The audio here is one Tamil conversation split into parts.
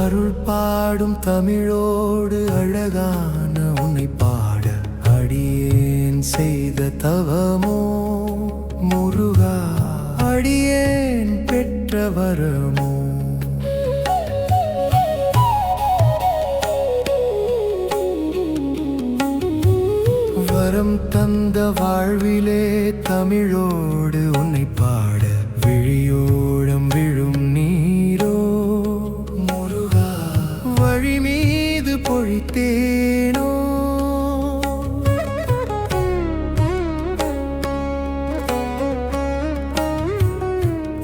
அருள் பாடும் தமிழோடு அழகான உன்னை பாட அடியேன் செய்த தவமோ முருகா, அடியேன் பெற்ற வரமோ. வரம் தந்த வாழ்விலே தமிழோடு உன்னை பாட விழியோடம் விழும் நீரோ முருகா, வழி மீது பொழித்தேனோ.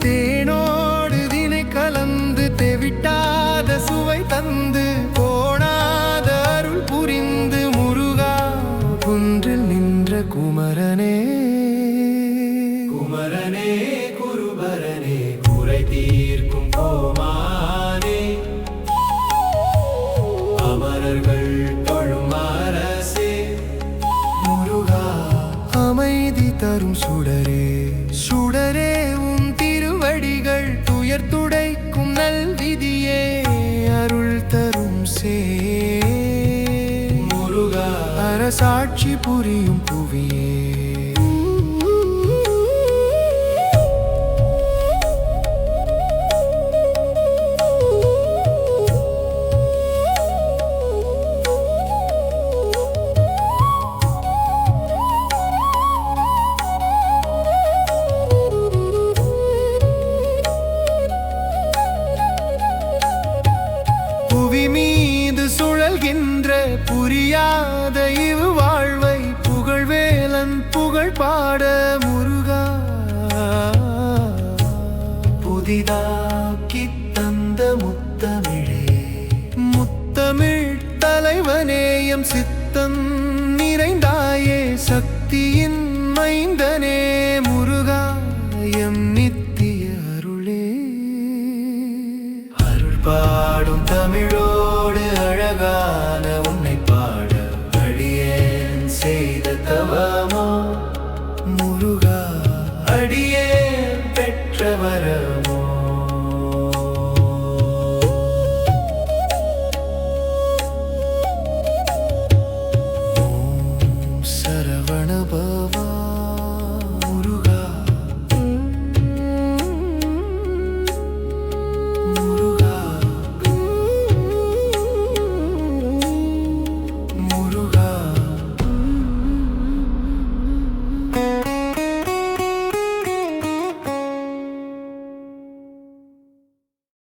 தேனோடு தினை கலந்து தெவிட்டாத சுவை தந்து போனாத அருள் புரிந்து முருகா, குன்றில் நின்ற குமரனே குமரனே குருபரனே, குறை தீர்க்கும் கோமானே, அமரர்கள் தொழும் அரசே முருகா, அமைதி தரும் சுடரே சுடரே, உன் திருவடிகள் துயர் துடைக்கும் நல்விதியே, அருள் தரும் சே சாட்சி புரியும் புவியே. புவி மீது சுழல்கின்ற புரியாத இவ் வாழ்வை புகழ்வேலன் புகழ் பாட முருகா, புதிதாக்கி தந்த முத்தமிழே முத்தமிழ் தலைவனேயம் சித்தம் நிறைந்தாயே, சக்தியின் மைந்தனே முருகா, எம் நித்திய அருளே. அருள் பாடும் தமிழோ